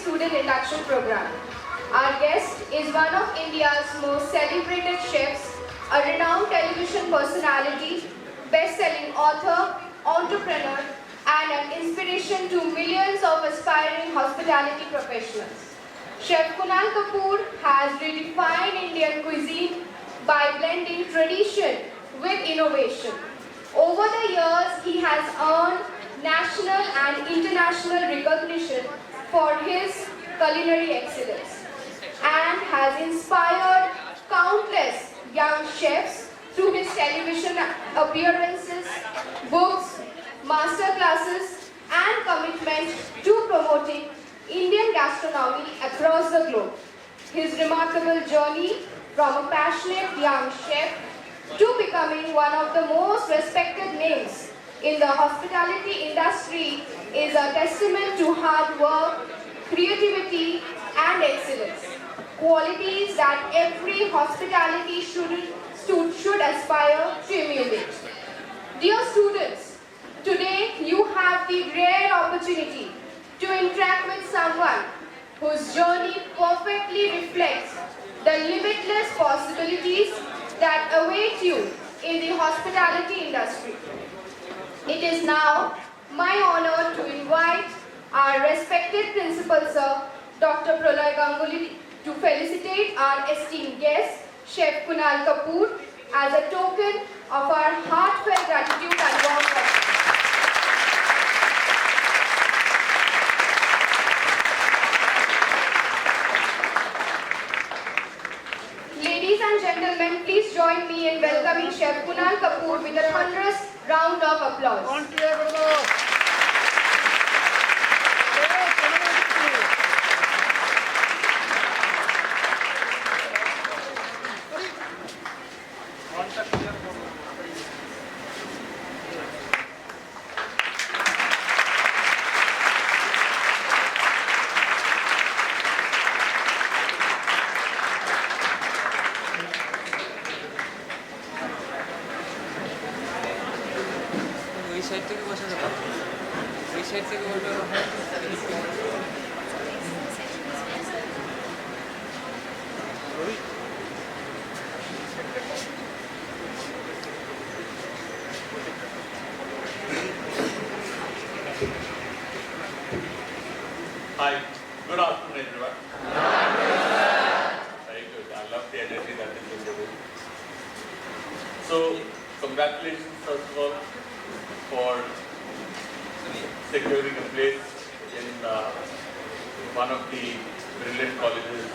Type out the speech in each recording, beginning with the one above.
student induction program. Our guest is one of India's most celebrated chefs, a renowned television personality, best-selling author, entrepreneur, and an inspiration to millions of aspiring hospitality professionals. Chef Kunal Kapoor has redefined Indian cuisine by blending tradition with innovation. Over the years, he has earned national and international recognition for his culinary excellence and has inspired countless young chefs through his television appearances, books, master classes, and commitment to promoting Indian gastronomy across the globe. His remarkable journey from a passionate young chef to becoming one of the most respected names in the hospitality industry is a testament to hard work, creativity, and excellence. Qualities that every hospitality student should aspire to emulate. Dear students, today you have the rare opportunity to interact with someone whose journey perfectly reflects the limitless possibilities that await you in the hospitality industry. It is now my honor to invite our respected principal sir, Dr. Pralay Ganguly, to felicitate our esteemed guest, Chef Kunal Kapoor, as a token of our heartfelt gratitude and warm welcome. Ladies and gentlemen, please join me in welcoming Chef Kunal Kapoor with a thunderous round of applause. Hi, good afternoon everyone. Very good, I love the energy that is in the room. So, congratulations first of all for securing a place in one of the brilliant colleges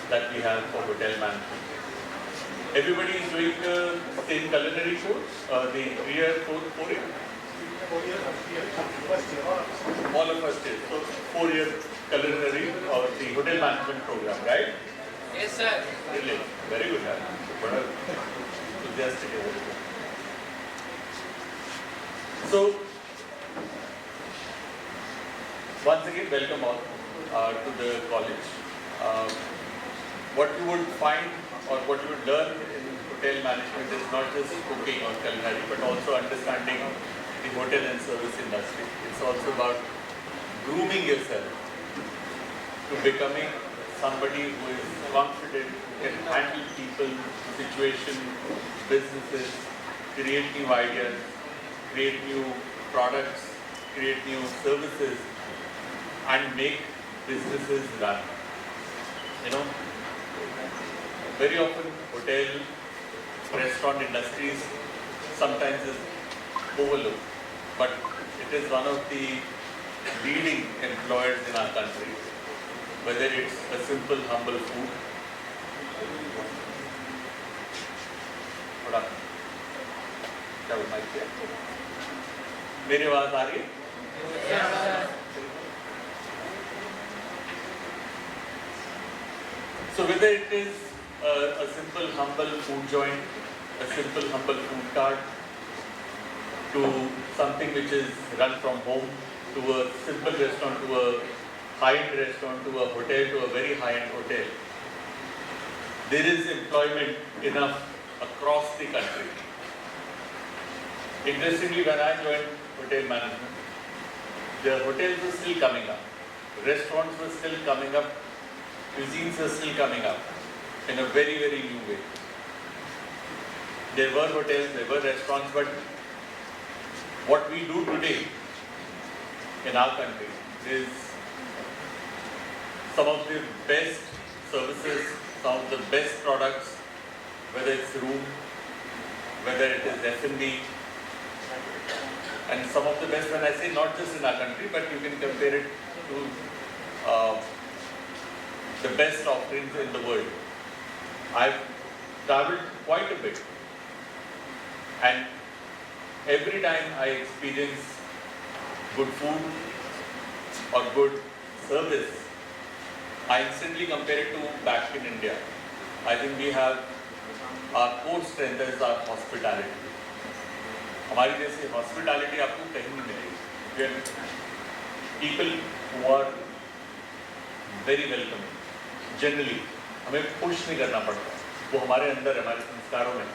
that we have for hotel management. Everybody is doing the same culinary course, the 3-year, 4-year? 4 years, first year. All of us did. So 4-year culinary or the hotel management program, right? Yes, sir. Brilliant. Very good. What a enthusiastic everything. So, once again, welcome all to the college. What you would find or what you would learn in hotel management is not just cooking or culinary, but also understanding the hotel and service industry. It's also about grooming yourself to becoming somebody who is confident, who can handle people, situations, businesses, create new ideas, create new products, create new services, and make businesses run. You know, very often hotel, restaurant industries sometimes is overlooked, but it is one of the leading employers in our country, whether it's a simple, humble food. थोड़ा क्या बोलना है? मेरी आवाज आ रही है? So whether it is a simple, humble food joint, a simple, humble food cart, to something which is run from home, to a simple restaurant, to a high-end restaurant, to a hotel, to a very high-end hotel, there is employment enough across the country. Interestingly, when I joined hotel management, the hotels were still coming up. restaurants were still coming up, cuisines were still coming up in a very, very new way. There were hotels, there were restaurants, but what we do today in our country is some of the best services, some of the best products, whether it's room, whether it is F&B, and some of the best, when I say not just in our country, but you can compare it to the best offerings in the world. I've traveled quite a bit, and every time I experience good food or good service, I instantly compare it to back in India. I think we have our core strength is our hospitality. हमारी जैसी hospitality आपको कहीं नहीं मिलेगी. We are people who are very welcoming. Generally, हमें push नहीं करना पड़ता. वो हमारे अंदर है, हमारे संस्कारों में.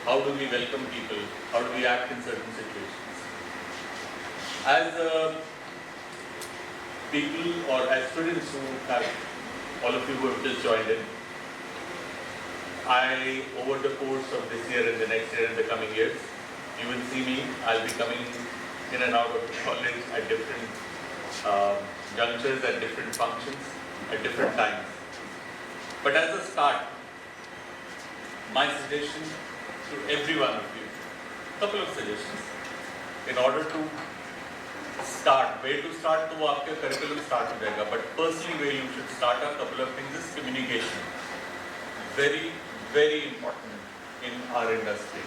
How do we welcome people? How do we act in certain situations? As people or as students who have, all of you who have just joined in, I, over the course of this year and the next year and the coming years, you will see me, I'll be coming in and out of college at different junctures, at different functions, at different times. But as a start, my suggestion to every one of you, couple of suggestions, in order to start, where to start, तो वो आपके curriculum start हो जाएगा, but personally where you should start a couple of things is communication. Very, very important in our industry.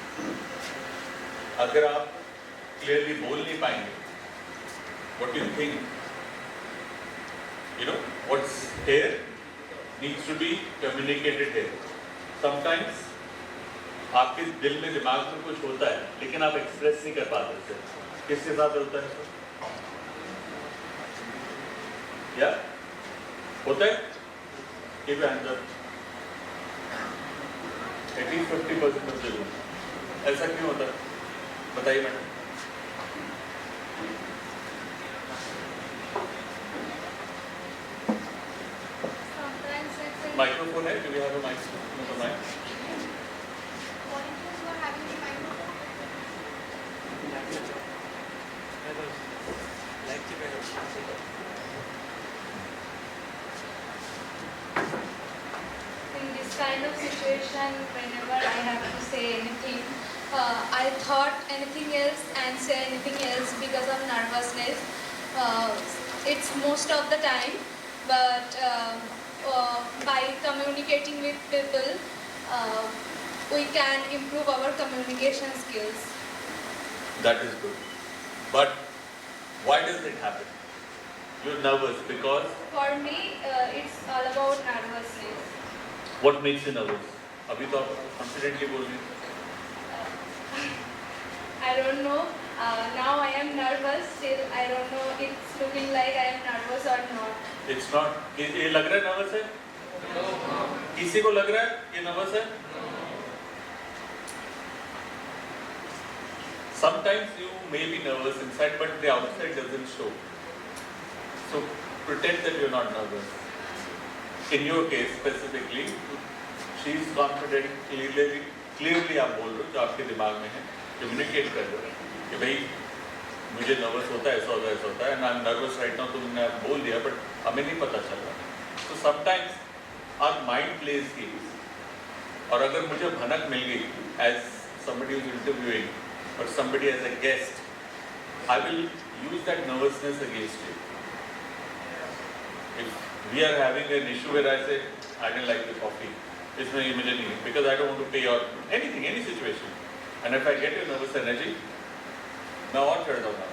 अगर आप clearly बोल नहीं पाएंगे, what do you think? You know, what's here needs to be communicated here. Sometimes आपके दिल में दिमाग में कुछ होता है, लेकिन आप एक्सप्रेस नहीं कर पाते उसे. किसके साथ होता है? या होता है? Keep your hands up. At least 50% of the room. ऐसा क्यों होता है? बताइए madam. Sometimes it's in Microphone है? Do we have a mic? volunteers who are having the microphone. In this kind of situation, whenever I have to say anything, I thought anything else and say anything else because of nervousness. It's most of the time, but by communicating with people, we can improve our communication skills. That is good. But why does it happen? You're nervous because For me, it's all about nervousness. what makes you nervous? अभी तो आप confidently बोल रही हैं. I don't know. Now I am nervous. Still, I don't know. It's looking like I am nervous or not. It's not. ये लग रहा है nervous है? किसी को लग रहा है ये nervous है? Sometimes you may be nervous inside, but the outside doesn't show. So pretend that you're not nervous. In your case specifically, she is confident. Clearly आप बोल रहे हो जो आपके दिमाग में है. Communicate कर रहे हो कि भाई मुझे nervous होता है, ऐसा होता है, ऐसा होता है, and I'm nervous right now. तुमने बोल दिया, but हमें नहीं पता चल रहा. So sometimes our mind plays games. और अगर मुझे भनक मिल गई as somebody who's interviewing or somebody as a guest, I will use that nervousness against you. If we are having an issue where I say, I don't like the coffee, इसमें ये मुझे नहीं, because I don't want to pay or anything, any situation. And if I get your nervous energy, मैं और चढ़ जाऊँगा.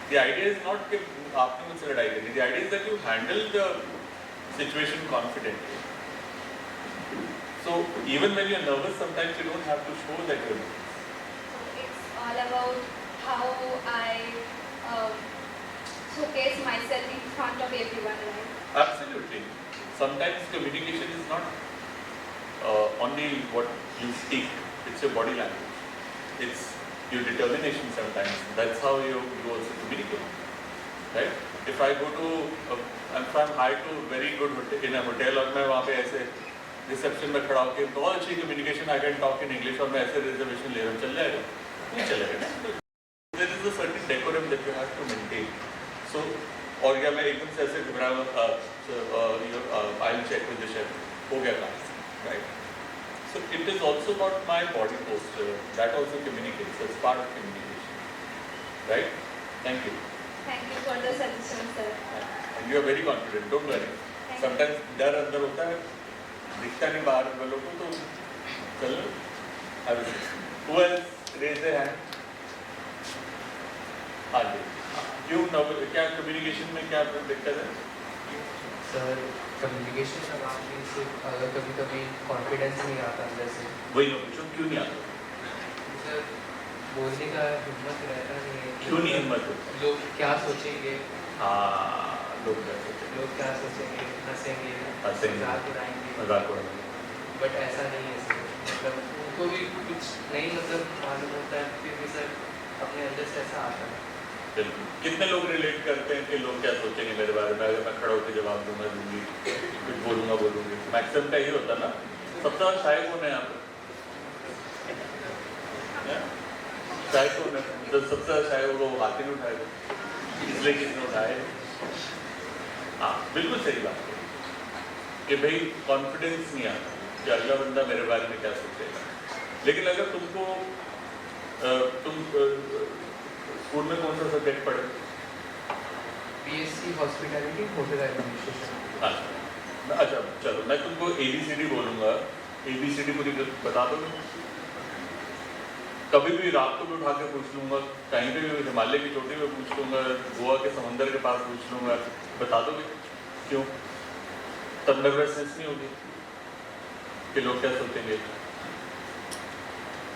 The idea is not कि आपने मुझसे लड़ाई करनी. The idea is that you handle the situation confidently. So even when you're nervous, sometimes you don't have to show that you're nervous. So it's all about how I showcase myself in front of everyone, right? Absolutely. Sometimes communication is not only what you speak, it's your body language. It's your determination sometimes. That's how you also communicate. Right? if I go to if I'm hired to very good hotel, in a hotel और मैं वहाँ पे ऐसे reception में खड़ा होकर बहुत अच्छी communication I can talk in English और मैं ऐसे रिजर्वेशन ले रहा हूँ, चल जाएगा? नहीं चलेगा ना. There is a certain decorum that you have to maintain. So और या मैं एकदम से ऐसे घबरा I'll check with the chef, हो गया काम, right? So it is also about my body posture. That also communicates. So it's part of communication, right? Thank you. Thank you for the suggestion, sir. And you are very confident. Don't worry. Thank Sometimes डर अंदर होता है, दिखता नहीं बाहर वालों को, तो चलो. Who else raise their hand? हाँ जी. क्यों क्या कम्युनिकेशन में क्या दिक्कत है? सर कम्युनिकेशन का बात नहीं, सिर्फ अगर कभी कभी कॉन्फिडेंस नहीं आता अंदर से. वही मैं पूछूं, क्यों नहीं आता? सर बोलने का हिम्मत रहता नहीं है. क्यों नहीं हिम्मत होती? लोग क्या सोचेंगे, हाँ, लोग क्या सोचेंगे? लोग क्या सोचेंगे, हंसेंगे, हंसेंगे, मजाक उड़ाएंगे. मजाक उड़ाएंगे. बट ऐसा नहीं है सर. मतलब उनको भी कुछ नहीं मतलब मालूम होता है, फिर भी सर अपने अंदर से ऐसा आता है. बिल्कुल. कितने लोग रिलेट करते हैं कि लोग क्या सोचेंगे मेरे बारे में, अगर मैं खड़ा होकर जवाब दूंगा दूंगी, कुछ बोलूंगी. मैक्सिमम का ही होता ना. सबसे ज़्यादा शायद कौन है यहाँ पे? शायद कौन है? तो सबसे ज़्यादा शायद वो हाथ ही नहीं उठाएगा, इसलिए किसने उठाए? हाँ, बिल्कुल सही बात है कि भाई कॉन्फिडेंस नहीं आता कि अगला बंदा मेरे बारे में क्या सोचेगा. लेकिन अगर तुमको तुम स्कूल में कौन सा सब्जेक्ट पढ़े? BSc hospitality hotel administration. अच्छा चलो, मैं तुमको ABCD बोलूँगा, ABCD पूरी बता दो. कभी भी रात को भी उठा के पूछ लूँगा, कहीं पे भी हिमालय की चोटी पे पूछ लूँगा, गोवा के समंदर के पास पूछ लूँगा, बता दोगे? क्यों? तब नर्वसनेस नहीं होगी कि लोग क्या सोचेंगे?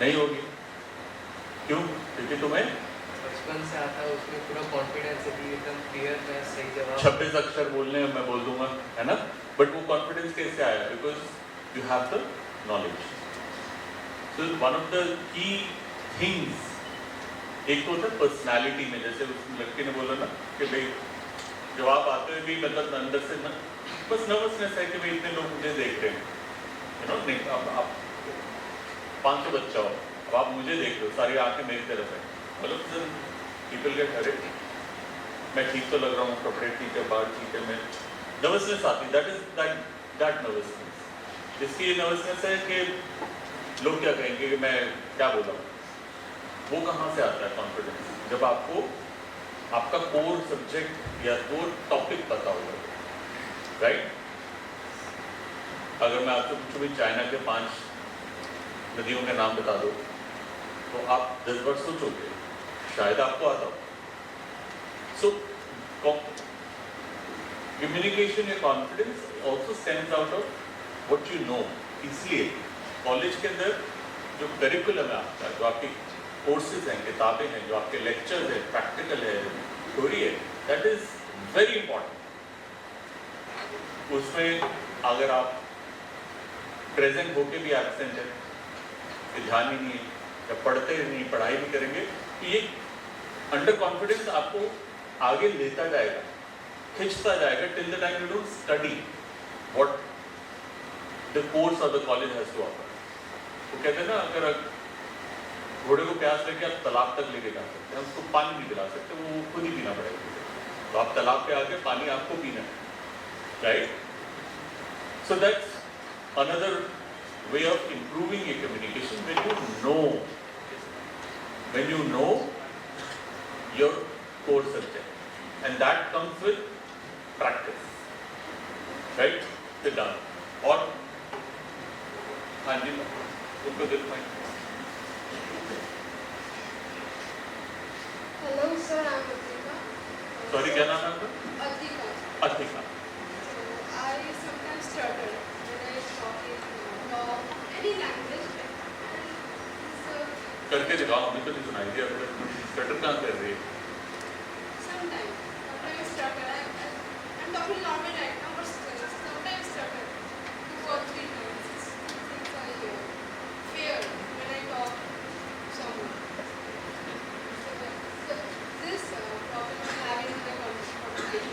नहीं होगी. क्यों? क्योंकि तुम्हें बचपन से आता है, उसमें पूरा कॉन्फिडेंस है कि एकदम क्लियर मैं सही जवाब 26 अक्षर बोलने हैं, मैं बोल दूंगा, है ना. बट वो कॉन्फिडेंस कैसे आया? Because you have the knowledge. So one of the key things, एक तो होता है पर्सनैलिटी में, जैसे उस लड़की ने बोला ना कि भाई जवाब आते हुए भी मतलब अंदर से ना बस नर्वसनेस है कि भाई इतने लोग मुझे देख रहे हैं, यू नो. नहीं, अब आप 500 बच्चा हो, अब आप मुझे देख रहे हो, सारी आंखें मेरी तरफ है, मतलब पीपल गेट हर्टेड. मैं ठीक तो लग रहा हूँ, कपड़े ठीक है, बाल ठीक है, मैं नर्वसनेस आती. That is that nervousness. जिसकी ये नर्वसनेस है कि लोग क्या कहेंगे कि मैं क्या बोला हूँ. वो कहाँ से आता है कॉन्फिडेंस? जब आपको आपका कोर सब्जेक्ट या कोर टॉपिक पता होगा, राइट. अगर मैं आपको पूछूँ भी चाइना के 5 नदियों के नाम बता दो, तो आप 10 बार सोचोगे, शायद आपको आता हो. सो कम्युनिकेशन या confidence also stems out of what you know. इसलिए कॉलेज के अंदर जो करिकुलम है आपका, जो आपकी कोर्सेज हैं, किताबें हैं, जो आपके लेक्चर्स हैं, प्रैक्टिकल है, थ्योरी है, दैट इज वेरी इंपॉर्टेंट. उसमें अगर आप प्रेजेंट होके भी एब्सेंट है, ध्यान ही नहीं है, या पढ़ते नहीं, पढ़ाई नहीं करेंगे, तो ये अंडर कॉन्फिडेंस आपको आगे लेता जाएगा, खिंचता जाएगा, till the time you don't study what the course of the college has to offer. वो कहते हैं ना, अगर घोड़े को प्यास लेके आप तालाब तक लेके जा सकते हैं, उसको पानी नहीं पिला सकते, वो खुद ही पीना पड़ेगा. तो आप तालाब पे आके पानी आपको पीना है, right. So that's another way of improving your communication when you know your core subject, and that comes with practice, right. Sit down. Or हाँ जी, उनको दिल में. Hello sir, I'm Atika. Sorry, क्या नाम है आपका? Atika. Atika. I sometimes stutter when I talk in any language. करके दिखाओ, हमें तो नहीं सुनाई दिया. स्वेटर कहाँ कर रही है? Sometimes I stutter. I'm talking normal right now, but sometimes stutter 2 or 3 times. It's things I fear when I talk to someone. So this problem I'm having in the conversation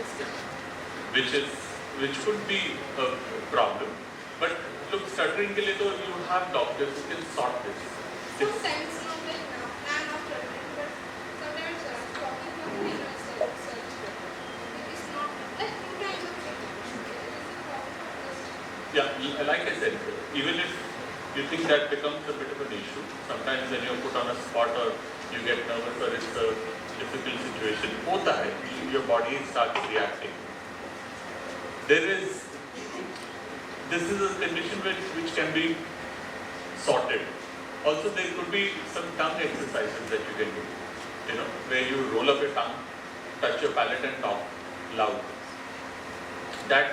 which could be a problem. But look, stuttering के लिए तो you have doctors who can sort this. Sometimes I'm not stuttering, but sometimes talking to me is it's not like two times of Yeah, like I said, even if you think that becomes a bit of an issue, sometimes when you're put on a spot or you get nervous or it's a difficult situation, होता है, your body starts reacting. This is a condition which can be sorted. Also, there could be some tongue exercises that you can do, you know, where you roll up your tongue, touch your palate and talk loud. That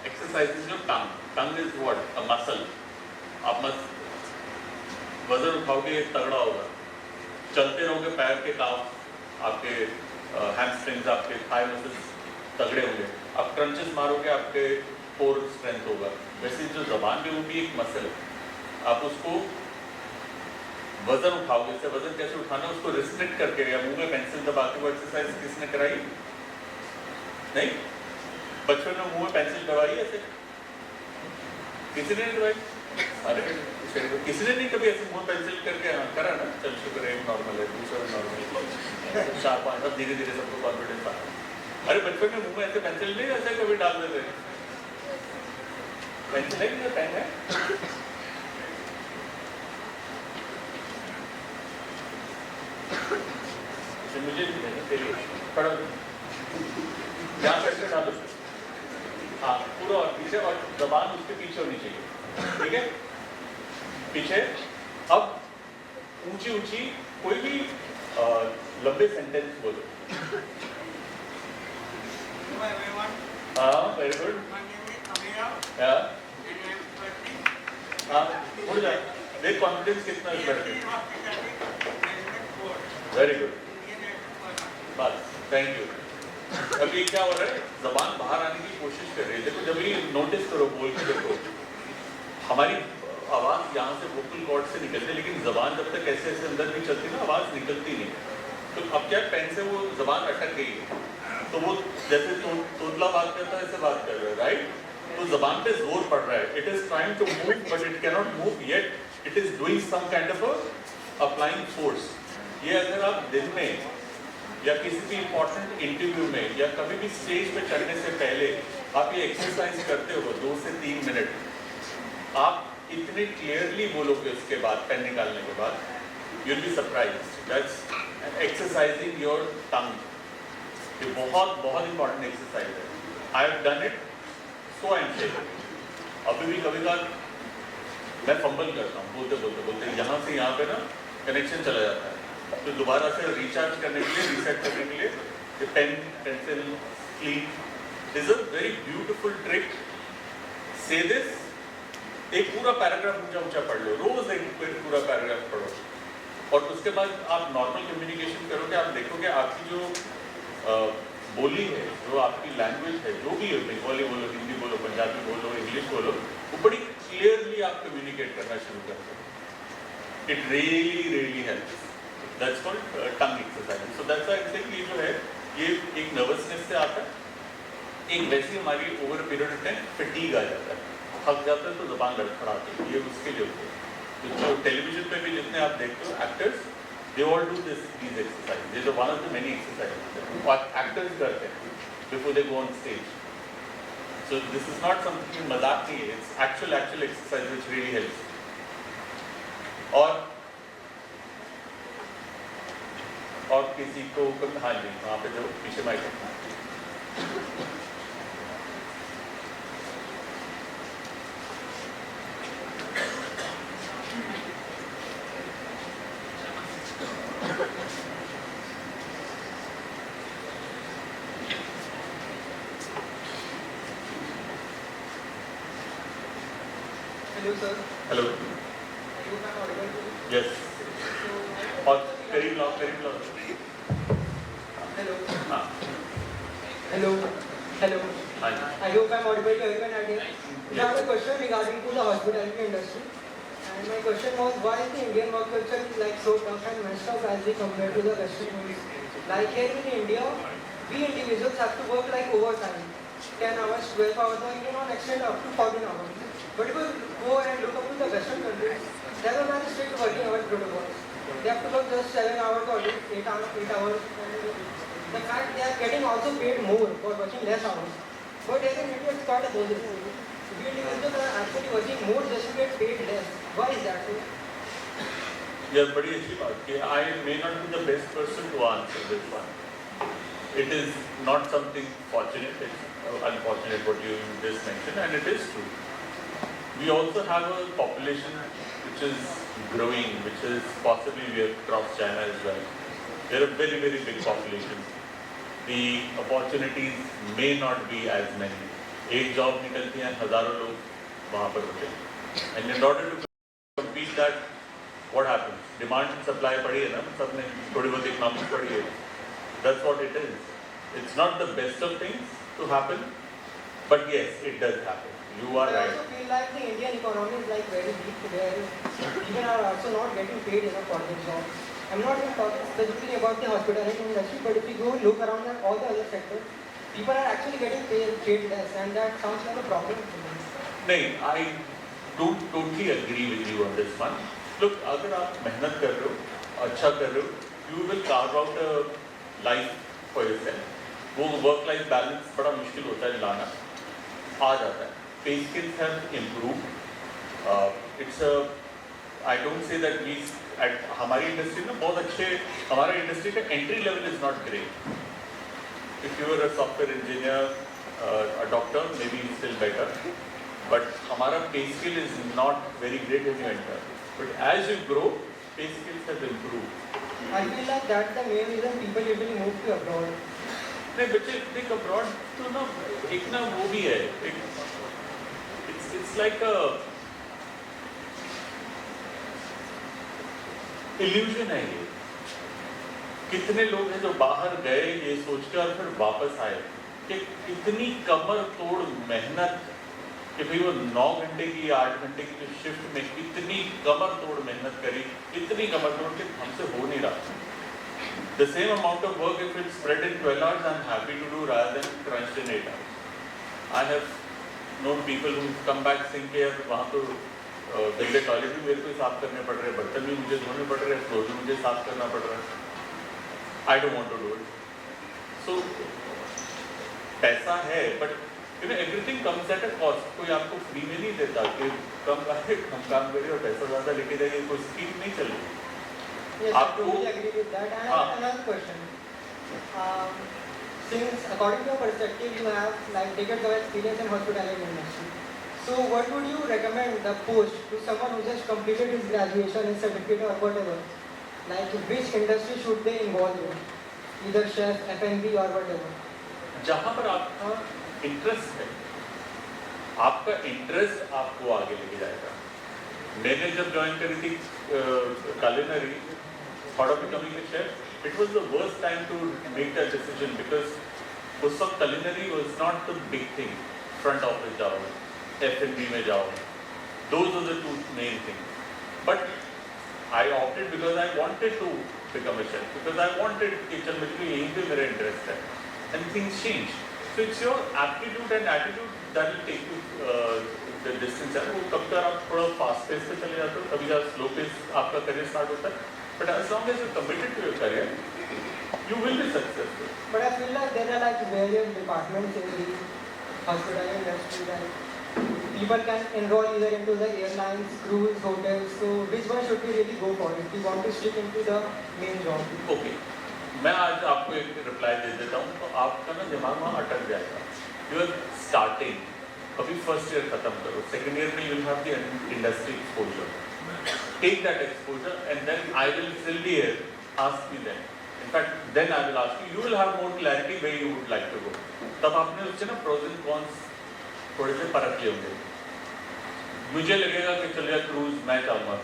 exercises your tongue. Tongue is what? A muscle. आप वजन उठाओगे तगड़ा होगा, चलते रहोगे पैर के काम, आपके हैमस्ट्रिंग्स, आपके थाई मसल्स तगड़े होंगे, आप क्रंचेस मारोगे, आपके कोर स्ट्रेंथ होगा। वैसे जो जबान में वो भी एक मसल है, आप उसको वजन उठाओगे, इससे वजन कैसे उठाना है उसको रिस्ट्रिक्ट करके, या मुंह में पेंसिल दबा के वो एक्सरसाइज किसने कराई? नहीं, बचपन में मुंह में पेंसिल दबाई ऐसे किसी ने नहीं दबाई? अरे किसी ने नहीं कभी ऐसे मुंह पेंसिल करके करा ना? चल शुक्र है, नॉर्मल है, दूसरा नॉर्मल, 4-5, अब धीरे धीरे सबको कॉन्फिडेंस आ रहा है। अरे बचपन में मुंह में ऐसे पेंसिल नहीं ऐसे कभी डाल देते? पेंसिल है कि पेन है? मुझे नहीं देना, तेरी पढ़ो, यहाँ पे डालो, हाँ पूरा और पीछे, और जबान उसके पीछे होनी चाहिए, ठीक है? पीछे। अब ऊंची ऊंची कोई भी लंबे सेंटेंस बोलो। हाँ, वेरी गुड। हाँ, उड़ जाए, देख कॉन्फिडेंस कितना बढ़ गया। वेरी गुड, बस, थैंक यू। अभी क्या हो रहा है, जबान बाहर आने की कोशिश कर रही है। देखो, जब ये नोटिस करो, बोल के देखो, हमारी आवाज़ यहाँ से वोकल कॉर्ड से निकलती है, लेकिन जबान जब तक ऐसे ऐसे अंदर नहीं चलती ना, आवाज़ निकलती नहीं। तो अब क्या पेन से वो जबान अटक गई है, तो वो जैसे तोतला बात करता है ऐसे बात कर रहा है, राइट? तो जबान पे जोर पड़ रहा है, it is trying to move but it can not move yet, it is doing some kind of applying force. ये अगर आप दिन में या किसी भी इम्पोर्टेंट इंटरव्यू में या कभी भी स्टेज पे चढ़ने से पहले आप ये एक्सरसाइज करते हो 2 से 3 मिनट, आप इतने क्लियरली बोलोगे उसके बाद, पेन निकालने के बाद, you will be surprised. That's exercising your tongue. ये बहुत बहुत इंपॉर्टेंट एक्सरसाइज है। I have done it, so I am saying. अभी भी कभी कभार मैं फंबल करता हूँ, बोलते बोलते बोलते यहाँ से यहाँ पे ना कनेक्शन चला जाता है, तो दोबारा से रिचार्ज करने के लिए, रीसेट करने के लिए ये pen, pencil, sleeve is a very beautiful trick. Say this, एक पूरा पैराग्राफ ऊंचा ऊंचा पढ़ लो, रोज एक पूरा पैराग्राफ पढ़ो, और उसके बाद आप नॉर्मल कम्युनिकेशन करोगे, आप देखोगे आपकी जो बोली है, जो आपकी लैंग्वेज है, जो भी है, बंगाली बोलो, हिंदी बोलो, पंजाबी बोलो, इंग्लिश बोलो, वो बड़ी क्लियरली आप कम्युनिकेट करना शुरू करते हो। It really helps. That's called tongue exercise. So that's why exactly जो है ये एक नर्वसनेस से आता है, एक वैसी हमारी over period of time fatigue आ जाता है, थक जाता है तो जबान लड़खड़ाती है, ये उसके लिए होते हैं। तो जो टेलीविजन पे भी जितने आप देखते हो actors, they all do these exercise. ये जो one of the many exercise और एक्टर्स करते हैं before they go on stage. So this is not something मजाक नहीं है, its actual exercise which really helps. और किसी को, हाँ जी, वहाँ पे जो पीछे माइक है। Hello sir. Hello, I hope I'm audible to you. Yes, So, और करीब लाओ, करीब लाओ। hello. हाँ, Hello. Hello. हाँ जी, I hope I'm audible to everyone out here. I have a question regarding to the hospitality industry. And my question was, why is the Indian work culture like so tough and messed up as we compare to the Western ones? Like here in India, we individuals have to work like overtime, 10 hours, 12 hours, or even on extend up to 14 hours. But if you go and look up to the Western countries, they have a very strict working hours protocols. They have to work just 7 hours or 8 hours. And the fact they are getting also paid more for working less hours. But here in India, it's quite opposite. We individuals are actually working more just to get paid less. Why is that so? Yeah, बड़ी अच्छी बात की. I may not be the best person to answer this one. It is not something fortunate, it's unfortunate what you just mentioned, and it is true. We also have a population which is growing, which is possibly we have crossed China as well. We are a very, very big population. The opportunities may not be as many. एक job निकलती है, हजारों लोग वहाँ पर होते हैं. And in order to compete that, what happens? Demand and supply पढ़ी है ना, सबने थोड़ी बहुत economics पढ़ी है. That's what it is. It's not the best of things to happen, but yes, it does happen. You are I right. also feel like the Indian economy is like very weak, where people are also not getting paid enough for their jobs. I'm not even talking specifically about the hospitality industry, but if you go and look around at all the other sectors, people are actually getting paid less, and that sounds like a problem to me. नहीं, I do totally agree with you on this one. Look, अगर आप मेहनत कर रहे हो, अच्छा कर रहे हो, you will carve out a life for yourself. वो work-life balance बड़ा मुश्किल होता है लाना, आ जाता है. Pay skills have improved. It's a, I don't say that we at हमारी इंडस्ट्री में बहुत अच्छे, हमारा इंडस्ट्री का entry level is not great. If you are a software engineer, a doctor, maybe still better. But हमारा pay skill is not very great when you enter. But as you grow, pay skills have improved. I feel like that's the main reason people usually move to abroad. नहीं बच्चे देख abroad तो ना एक ना वो भी है एक it's like a illusion है ये. कितने लोग हैं जो बाहर गए ये सोचकर और फिर वापस आए कि इतनी कमर तोड़ मेहनत कि भाई वो 9 घंटे की 8 घंटे की जो शिफ्ट में इतनी कमर तोड़ मेहनत करी, इतनी कमर तोड़ कि हमसे हो नहीं रहा. The same amount of work if it's spread in 12 hours, I'm happy to do rather than crunched in 8 hours. I have known people who come back saying कि यार वहाँ तो गंदे टॉयलेट भी मेरे को साफ करने पड़ रहे हैं, बर्तन भी मुझे धोने पड़ रहे हैं, फ्लोर भी मुझे साफ करना पड़ रहा है. I don't want to do it. So पैसा है, but you know everything comes at a cost. कोई आपको फ्री में नहीं देता कि कम काम करिए और पैसा ज़्यादा लेके जाइए, कोई स्कीम नहीं चल रही. Yes, I totally agree with that. And I have another question. Since according to your perspective, you have like decades of experience in hospitality industry. So what would you recommend the post to someone who just completed his graduation, his certificate or whatever? Like which industry should they involve in? Either chef, F&B or whatever. जहाँ पर आपका interest है, आपका interest आपको आगे लेके जाएगा. मैंने जब ज्वाइन करी थी culinary, thought of becoming a chef, it was the worst time to make that decision because उस वक्त culinary was not the big thing. Front office जाओ, F&B में जाओ, those were the two main things. But I opted because I wanted to become a chef, because I wanted kitchen में क्योंकि यहीं पे मेरा interest है. And things change. So it's your aptitude and attitude that will take you the distance. है वो कब तक आप थोड़ा fast pace पे चले जाते हो, कभी आप slow pace आपका career start होता है. But as long as you're committed to your career, you will be successful. But I feel like there are like various departments in the hospitality industry. Like people can enroll either into the airlines, cruise, hotels. So which one should we really go for if we want to stick into the main job? Okay. मैं आज आपको एक reply दे देता हूँ तो आपका ना दिमाग वहाँ अटक जाएगा. You are starting. अभी फर्स्ट ईयर खत्म करो. सेकेंड ईयर में you will have the industry exposure. Take that exposure and then I will still be here. Ask me then. In fact, then I will ask you. You will have more clarity where you would like to go. तब आपने उससे ना pros and cons थोड़े से परख लिए होंगे. मुझे लगेगा कि चलिए क्रूज मैं चाहूँगा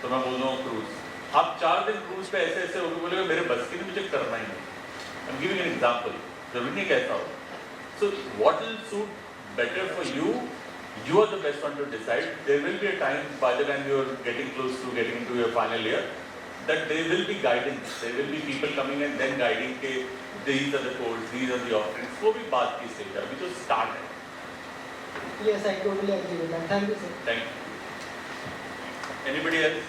तो मैं बोल दूँगा क्रूज. आप 4 दिन क्रूज पे ऐसे ऐसे होकर बोलेगा मेरे बस की नहीं, मुझे करना ही नहीं. I'm giving an example. जरूरी नहीं कैसा हो. So what will suit better for you? You are the best one to decide. There will be a time by the time you are getting close to getting into your final year that there will be guidance, there will be people coming and then guiding के these are the codes, these are the offerings. वो भी बात की stage है, अभी तो start है. Yes, I totally agree with that. Thank you, sir. Thank you. Anybody else?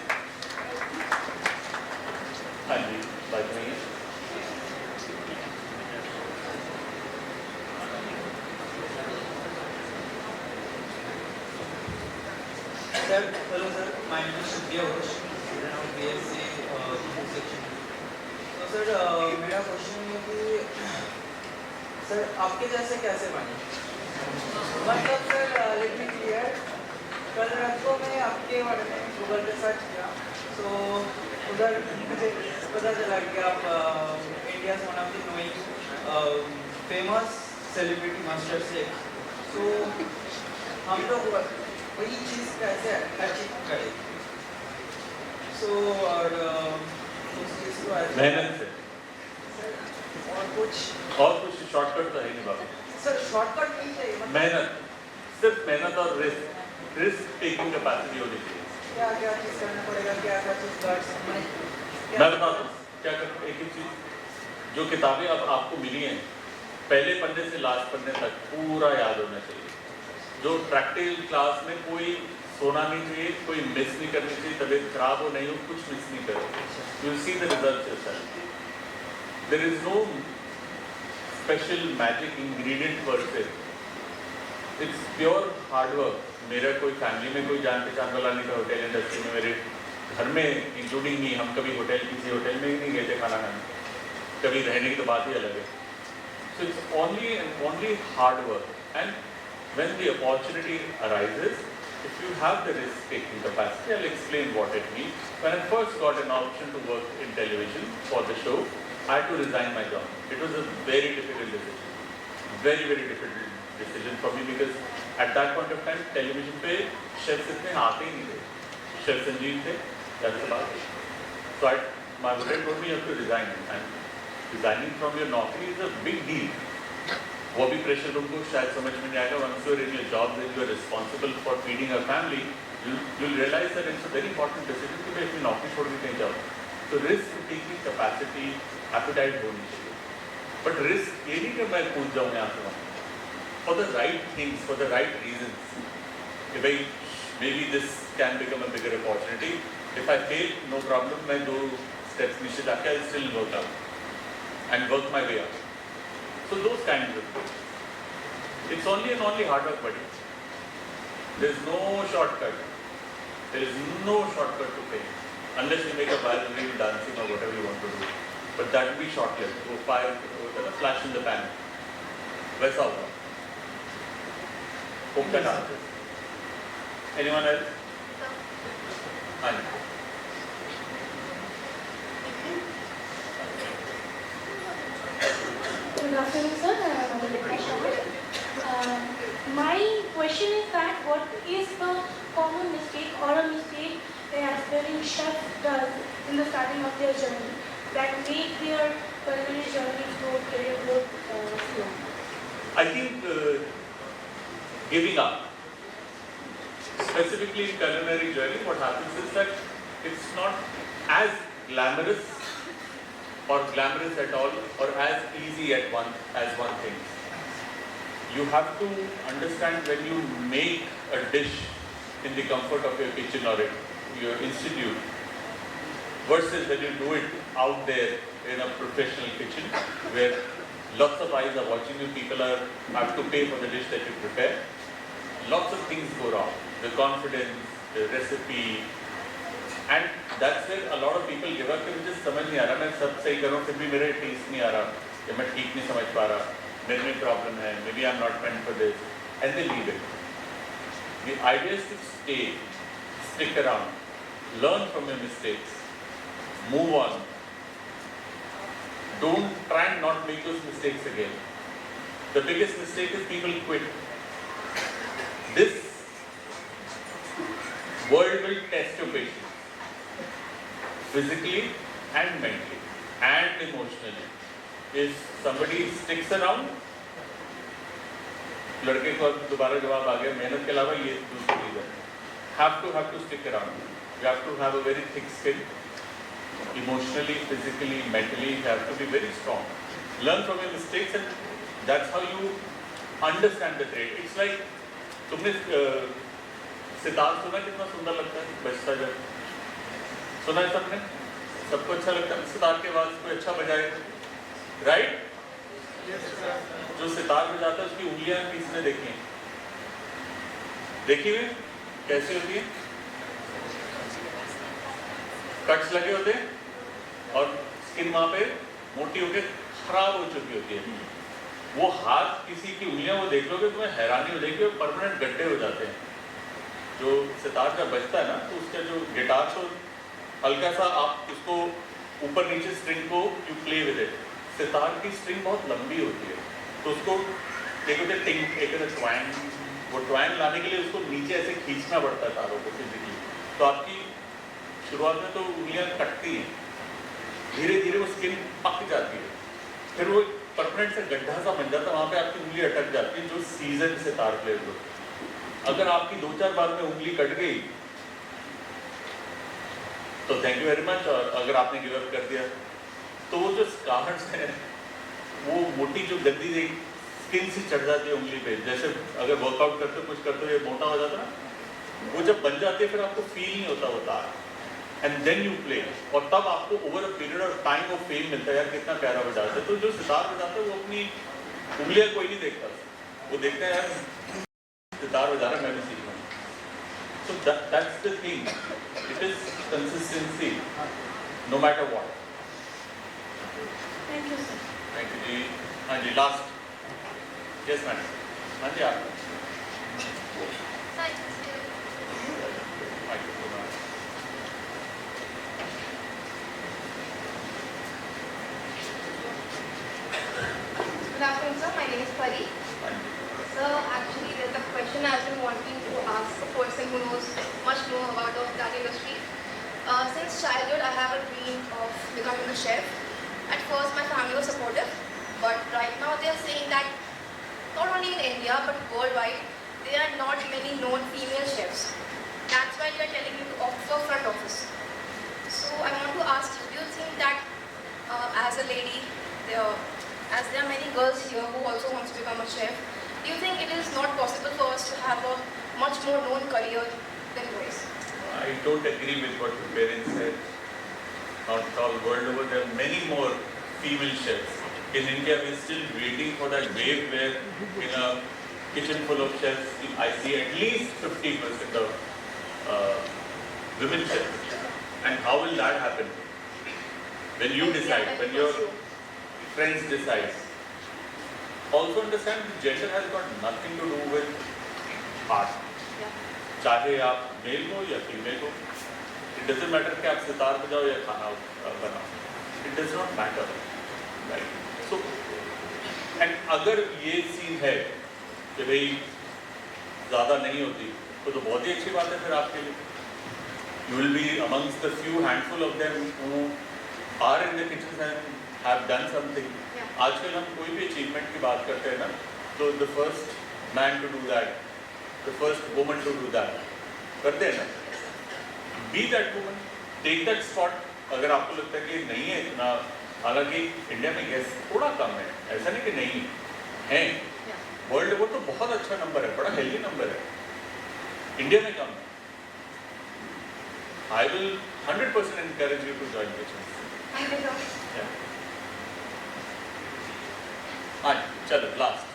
हाँ जी, बात नहीं है. Sir, hello sir, my name is Shubhya Ghosh, student of BSc section. तो सर मेरा क्वेश्चन है कि सर आपके जैसे कैसे बने? मतलब सर लेट मी क्लियर, कल रात को मैं आपके बारे में गूगल पे सर्च किया, तो उधर मुझे पता चला कि आप India one of the knowing famous celebrity master chef. तो हम लोग वही चीज़ कैसे अचीव करें? सो और उस चीज़ को मेहनत से. और कुछ शॉर्टकट तो है नहीं बाबू. सर शॉर्टकट नहीं चाहिए, मतलब मेहनत, सिर्फ मेहनत और रिस्क टेकिंग कैपेसिटी होनी चाहिए. क्या क्या चीज़ करना पड़ेगा, क्या क्या चीज़ गट्स मैं बताता हूँ क्या कर. एक ही चीज़, जो किताबें अब आपको मिली हैं पहले पन्ने से लास्ट पन्ने तक पूरा याद होना चाहिए. जो प्रैक्टिकल क्लास में कोई सोना नहीं चाहिए, कोई मिस नहीं करनी चाहिए, तबीयत खराब हो नहीं हो, कुछ मिस नहीं करो. You see the result yourself. There is no special magic ingredient for it. It's pure hard work. मेरा कोई फैमिली में कोई जान पहचान वाला नहीं था होटल इंडस्ट्री में. मेरे घर में इंक्लूडिंग मी, हम कभी किसी होटल में ही नहीं गए थे खाना खाने. कभी रहने की तो बात ही अलग है. So it's only hard work. And when the opportunity arises, if you have the risk-taking capacity, I'll explain what it means. When I first got an option to work in television for the show, I had to resign my job. It was a very difficult decision. Very, very difficult decision for me because at that point of time, television पे chefs इतने आते ही नहीं थे. Chef Sanjeev थे, that's about it. So my brother told me you have to resign. And resigning from your नौकरी is a big deal. वो भी pressure उनको शायद समझ में नहीं आएगा. Once you are in your job, then you are responsible for feeding your family. You'll realize that it's a very important decision कि मैं अपनी नौकरी छोड़ के कहीं जाऊँ. तो रिस्क टेकिंग कैपेसिटी, एपेटाइट होनी चाहिए. बट रिस्क ये नहीं कि मैं कूद जाऊँ यहाँ से वहाँ. For the right things, for the right reasons. कि भाई may be this can become a bigger opportunity. If I fail, no problem, मैं 2 स्टेप्स नीचे जाके I still work out and work my way out. So those kinds of things. It's only and only hard work, buddy. There is no shortcut. There is no shortcut to fame. Unless you make a viral reel dancing or whatever you want to do. But that will be short-lived. Go fire, flash in the pan. वैसा होगा. Hope that answers. Anyone else? हाँ जी. Good afternoon, sir. My question is that what is the common mistake or a mistake an aspiring chef does in the starting of their journey that make their culinary journey career growth slow? I think giving up. Specifically in culinary journey, what happens is that it's not as glamorous or glamorous at all, or as easy as one thinks. You have to understand when you make a dish in the comfort of your kitchen or your institute versus when you do it out there in a professional kitchen where lots of eyes are watching you, people have to pay for the dish that you prepare. Lots of things go wrong. The confidence, the recipe, and that's where a lot of people give up. मुझे समझ नहीं आ रहा, मैं सब सही करूँ फिर भी मेरे टेस्ट नहीं आ रहा, या मैं ठीक नहीं समझ पा रहा, मेरे में प्रॉब्लम है, maybe I'm not meant for this, and they leave it. The idea is to stay, stick around, learn from your mistakes, move on. Don't try and not make those mistakes again. The biggest mistake is people quit. This world will test your patience. Physically and mentally and emotionally. If somebody sticks around, लड़के को दोबारा जवाब आ गया, मेहनत के अलावा ये दूसरी चीज़ है. Have to stick around. You have to have a very thick skin. emotionally, physically, mentally, you have to be very strong. Learn from your mistakes, and that's how you understand the trade. It's like, तुमने सितार सुना, कितना सुंदर लगता है बजता जब, सुना है सबने? सबको अच्छा लगता है सितार के आवाज, कोई अच्छा बजाए, राइट? जो सितार बजाता है उसकी उंगलियां किसने देखी हैं? देखी हुई कैसी होती है? कट्स लगे होते हैं और स्किन वहां पे मोटी होकर खराब हो चुकी होती है। वो हाथ किसी की उंगलियां वो देख लोगे तुम्हें हैरानी हो जाएगी, और परमानेंट गड्ढे हो जाते हैं। जो सितार का बजता है ना, तो उसका जो गिटार को हल्का सा आप उसको ऊपर नीचे स्ट्रिंग को you play with it. Sitar की स्ट्रिंग बहुत लंबी होती है, तो उसको एक होते टिंग, एक होते ट्वाइन, वो ट्वाइन लाने के लिए उसको नीचे ऐसे खींचना पड़ता है तारों को फिजिकली। तो आपकी शुरुआत में तो उंगलियां कटती हैं, धीरे धीरे वो स्किन पक जाती है, फिर वो परमानेंट से गड्ढा सा बन जाता है, वहाँ पे आपकी उंगली अटक जाती है। जो सीजन सितार प्लेयर हो, अगर आपकी 2-4 बार में उंगली कट गई तो थैंक यू वेरी मच, और अगर आपने गिव अप कर दिया तो वो जो स्कार्स हैं, वो मोटी जो गंदी स्किन से चढ़ जाती है उंगली पे। जैसे अगर वर्कआउट करते हो, कुछ करते हो, ये मोटा हो जाता है ना, वो जब बन जाती है फिर आपको फील नहीं होता वो तार, एंड देन यू प्ले, और तब आपको over a period of time of fame मिलता है, यार कितना प्यारा बजाता है। तो जो सितार बजाता है वो अपनी उंगलियां कोई नहीं देखता, वो देखता है यार सितार बजा रहा, मैं भी सीख रहा हूँ। So that's the thing, it is consistency no matter what. Thank you, sir. Thank you ji. हाँ जी, लास्ट। Yes madam. हाँ जी, आप Good afternoon, sir. My name is Pari. Sir, actually, there's a question I've been wanting to ask a person who knows much more about that industry. Since childhood, I have a dream of becoming a chef. At first, my family was supportive, but right now they are saying that not only in India but worldwide, there are not many known female chefs. That's why they are telling you to opt for front office. So I want to ask you, do you think that as a lady, as there are many girls here who also want to become a chef, do you think it is not possible for us to have a much more known career than boys? I don't agree with what your parents said. Not all world over, there are many more female chefs. In India, we're still waiting for that wave where in a kitchen full of chefs, I see at least 50% of women chefs. And how will that happen? When you decide, when your friends decide. Also understand that gender has got nothing to do with art. चाहे आप mail हो या female हो, it doesn't matter कि आप सितार बजाओ या खाना बनाओ, it does not matter, right? So, and अगर ये सीन है कि भाई ज़्यादा नहीं होती, तो बहुत ही अच्छी बात है फिर आपके लिए. You will be amongst the few handful of them who are in the kitchen and have done something. आजकल हम कोई भी अचीवमेंट की बात करते हैं ना, तो the first man to do that, the first woman to do that, करते हैं ना. Be that woman, take that spot. अगर आपको लगता है कि नहीं है इतना, हालांकि इंडिया में गैस थोड़ा कम है, ऐसा नहीं कि नहीं है, वर्ल्ड ओवर तो बहुत अच्छा नंबर है, बड़ा हेल्दी नंबर है, इंडिया में कम है. I will 100% encourage you to join kitchen. Thank you, sir. Yeah. हाँ, चलो लास्ट.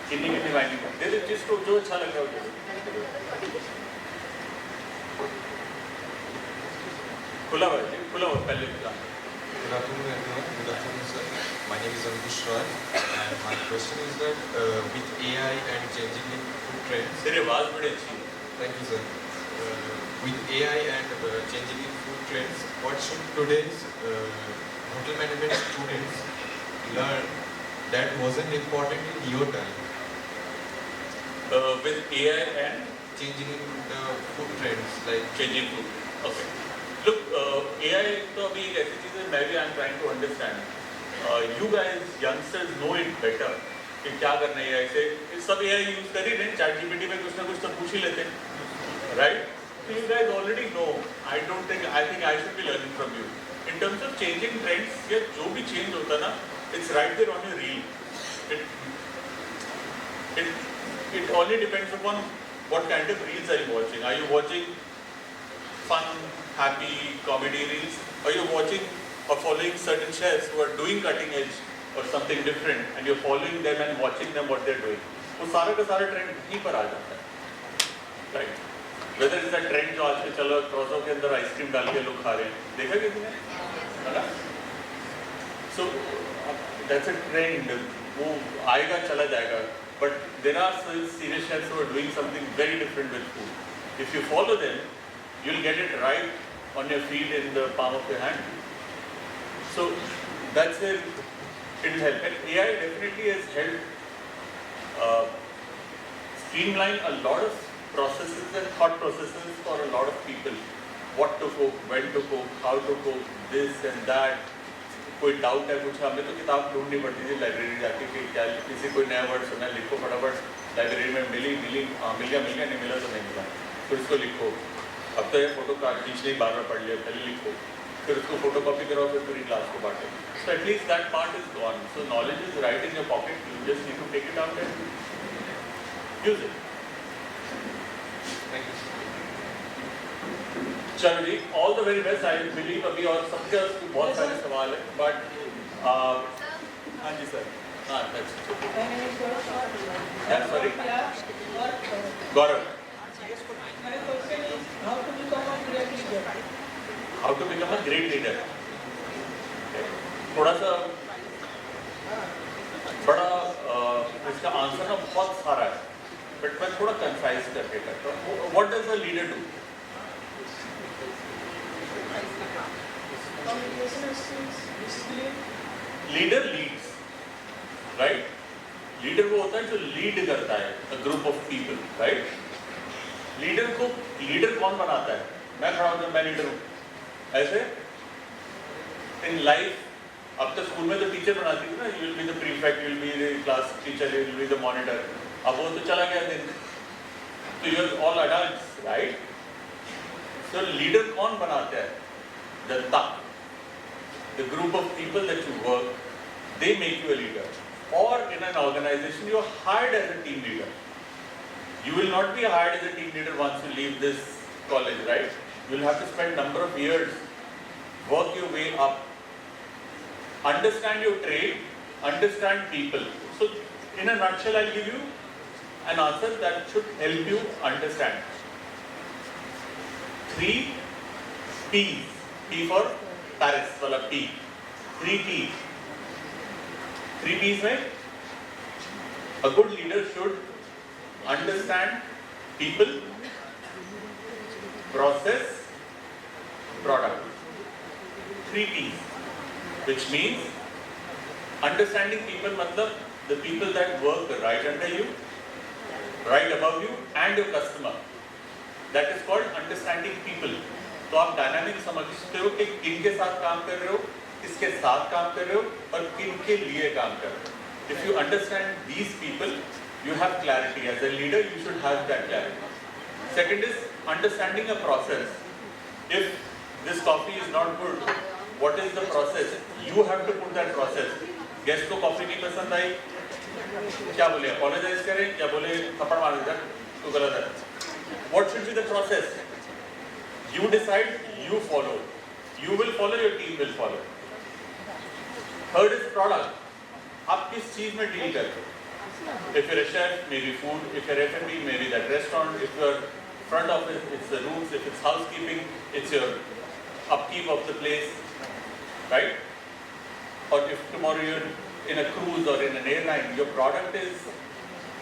कितनी कितनी वाइंडिंग दे दे, जिसको जो अच्छा लग रहा है वो खुला हुआ है, खुला हुआ पहले भी. Good afternoon, everyone. Good afternoon, sir. My name is Ankush Roy, and my question is that with AI and changing in food trends. तेरी आवाज़ बड़ी अच्छी है. Thank you, sir. With AI and changing in food trends, what should today's hotel management students learn that wasn't important in your time? With AI and Changing in the food trends, like changing food. Okay. Look, AI तो अभी एक ऐसी चीज़ है, मैं भी I'm trying to understand. You guys, youngsters know it better कि क्या करना है AI से. सब AI यूज़ कर ही रहे हैं, ChatGPT में कुछ ना कुछ तो पूछ ही लेते हैं, right? you guys already know. I think I should be learning from you. In terms of changing trends, ये जो भी change होता ना, it's right there on your reel. It only depends upon what kind of reels are you watching. Are you watching fun, happy, comedy reels? Are you watching or following certain chefs who are doing cutting edge or something different, and you're following them and watching them what they're doing? वो सारा का सारा trend यहीं पर आ जाता है, right? Whether it's a trend जो आज के चलो क्रॉसों के अंदर आइसक्रीम डाल के लोग खा रहे हैं, देखा किसी ने? है ना? So that's a trend. वो आएगा चला जाएगा. But there are serious chefs who are doing something very different with food. If you follow them, you'll get it right on your feet in the palm of your hand. So that's where it will help. And AI definitely has helped streamline a lot of processes and thought processes for a lot of people. What to cook, when to cook, how to cook, this and that. कोई doubt है कुछ, हमें तो किताब ढूंढनी पड़ती थी library जाके कि क्या किसी कोई नया वर्ड सुना लिखो फटाफट लाइब्रेरी में मिल गया नहीं मिला तो नहीं मिला, फिर उसको लिखो. अब तो ये फोटो कार्ड खींचने ही बार बार पढ़ लिया, पहले लिखो फिर उसको फोटो कॉपी कराओ फिर पूरी क्लास को बांटो. So at least that part is gone. So knowledge is right in your pocket, you just need to take it out and use it. चलो जी, all the very best. I believe अभी और सबके बहुत सारे सवाल है, बट हाँ जी सर. हाँ sorry Gaurav. How to become a great leader. थोड़ा सा बड़ा इसका आंसर ना बहुत सारा है, बट मैं थोड़ा कंसाइज करके करता हूँ. What does a leader do? Leader leads, right? Leader वो होता है जो लीड करता है a group of people, right? Leader कौन बनाता है? मैं खड़ा हूं, मैं लीडर हूं. ऐसे इन लाइफ अब तो स्कूल में तो टीचर बनाती थी ना, you will be the prefect, you will be the class teacher, you will be the monitor. अब वो तो चला गया दिन, तो you are all adults, right? So leader कौन बनाता है? जनता. The group of people that you work, they make you a leader. Or in an organization, you are hired as a team leader. You will not be hired as a team leader once you leave this college, right? You will have to spend number of years, work your way up, understand your trade, understand people. So, in a nutshell, I'll give you an answer that should help you understand. 3 P's. P for Paris वाला P. 3 P's. 3 P's में a good leader should understand people, process, product. 3 P's, which means understanding people मतलब the people that work right under you, right above you, and your customer. That is called understanding people. तो आप dynamic समझते हो कि किन के साथ काम कर रहे हो, किसके साथ काम कर रहे हो और किन के लिए काम कर रहे हो. If you understand these people, you have clarity. As a leader, you should have that clarity. Second is understanding a process. If this coffee is not good, what is the process? You have to put that process. Guest को coffee नहीं पसंद आई, क्या बोले? Apologize करें या बोले थप्पड़ मार दे तो गलत है. What should be the process? You decide, you follow. You will follow, your team will follow. Third is product. आप किस चीज में डील करते हो? If you're a chef, maybe food. If you're F&B, maybe that restaurant. If you're front office, it's the rooms. If it's housekeeping, it's your upkeep of the place, right? Or if tomorrow you're in a cruise or in an airline, your product is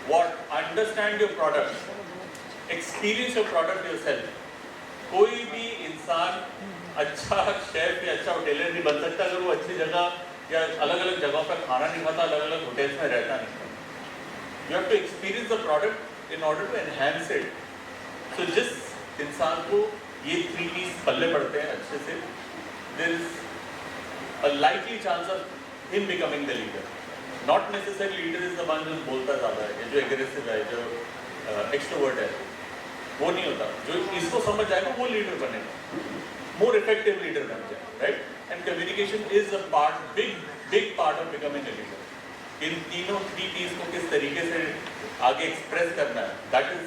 what? Understand your product. Experience your product yourself. कोई भी इंसान अच्छा chef या अच्छा होटेलर नहीं बन सकता अगर वो अच्छी जगह या अलग अलग जगहों पर खाना नहीं खाता, अलग अलग होटल्स में रहता नहीं. You have to experience the product in order to enhance it. So जिस इंसान को ये 3 P's पल्ले पड़ते हैं अच्छे से, there is a likely chance of him becoming the leader. Not necessary leader is the one जो बोलता ज़्यादा है, जो एग्रेसिव है, जो एक्सट्रोवर्ट है. वो नहीं होता. जो इसको समझ जाएगा वो लीडर बनेगा, मोर इफेक्टिव लीडर बन जाए, right? And communication is a part, big part of becoming a leader. इन तीनों 3 P's को किस तरीके से आगे एक्सप्रेस करना है, that is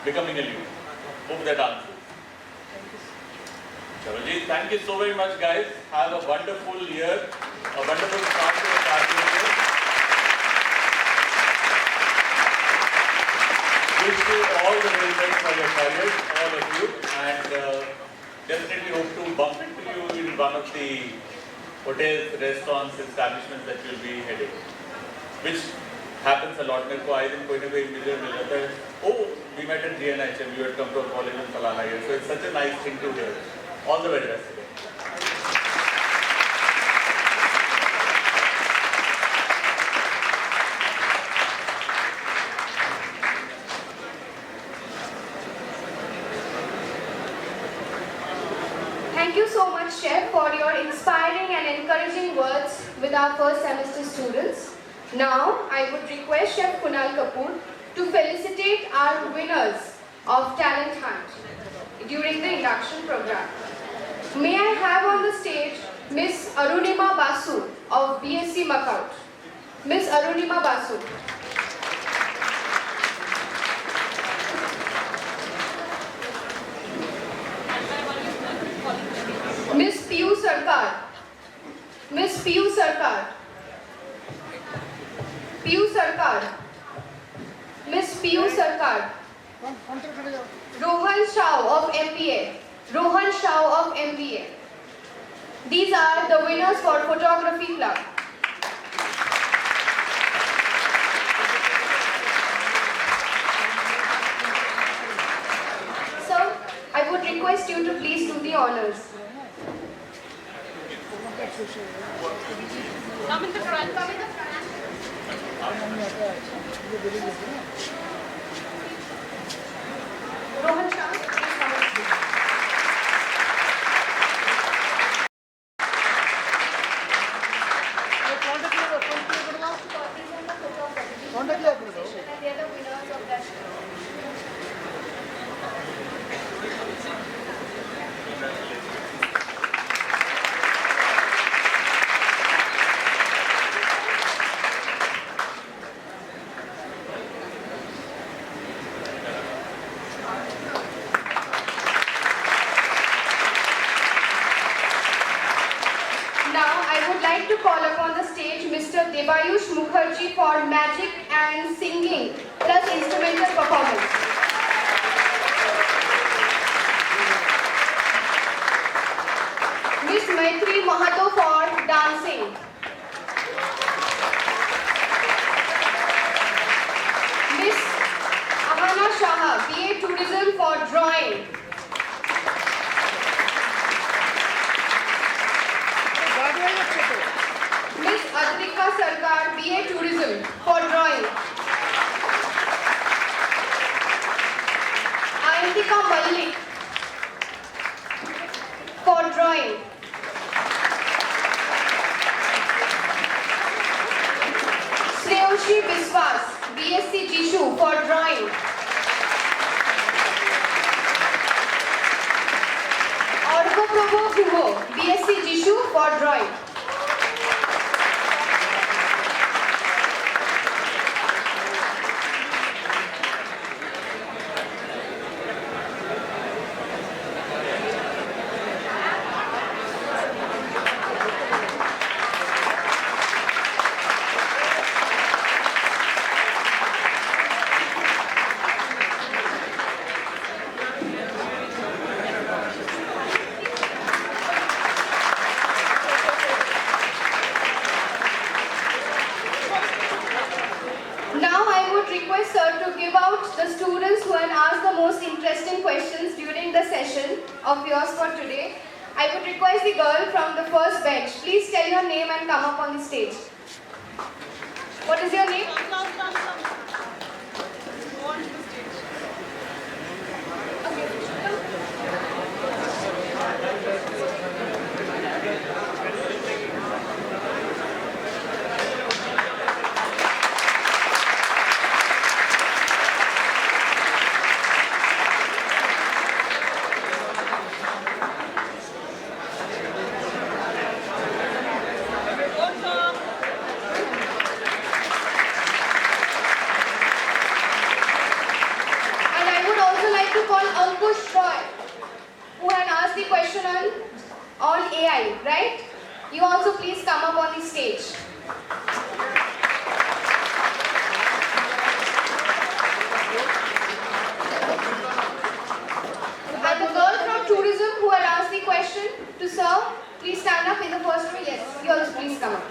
becoming a leader. Hope that answers. चलो जी, thank you so very much guys. Have a wonderful year, a wonderful start to your year. Wish you all the very best for your careers, all of you, and definitely hope to bump into you in one of the hotels, restaurants, establishments that you'll be heading, which happens a lot. मेरे को आए दिन कोई ना कोई मिल जाता है. Oh, we met at GNHM. You had come to a college in Falana here, so it's such a nice thing to hear. All the very best today. Thank you so much, Chef, for your inspiring and encouraging words with our first semester students. Now, I would request Chef Kunal Kapoor to felicitate our winners of Talent Hunt during the induction program. May I have on the stage Miss Arunima Basu of BSc Makout. Miss Arunima Basu. Miss Piyu Sarkar. Miss Piyu Sarkar. Piyu Sarkar. Miss Piyu Sarkar. Rohan Shah of MBA. Rohan Shah of MBA. These are the winners for Photography Club. Sir, I would request you to please do the honors. Come in the front. Come in the front. Rohan Shah, please come on stage. Debayush Mukherjee for magic and singing plus instrumental performance. Miss Maitri Mahato for dancing. Miss Ahana Shah, BA Tourism for drawing. Miss Adrika Sarkar, BA Tourism for drawing. Ayantika Malik for drawing. Shreyoshi Biswas, BSc Jishu for drawing. Orgoprobo Guho, BSc Jishu for drawing. Of yours for today. I would request the girl from the first bench. Please tell your name and come up on the stage. What is your name? asked the question on AI, right? You also please come up on the stage. And the girl from tourism who had asked the question to sir, please stand up in the first row. Yes, you also please come up.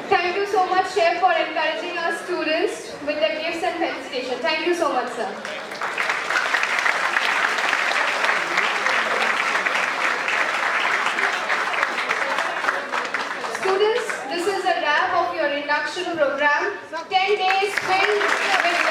Thank you so much, Chef, for encouraging our students with the gifts and felicitation. Thank you so much, sir. Students, this is a wrap of your induction program. 10 days filled with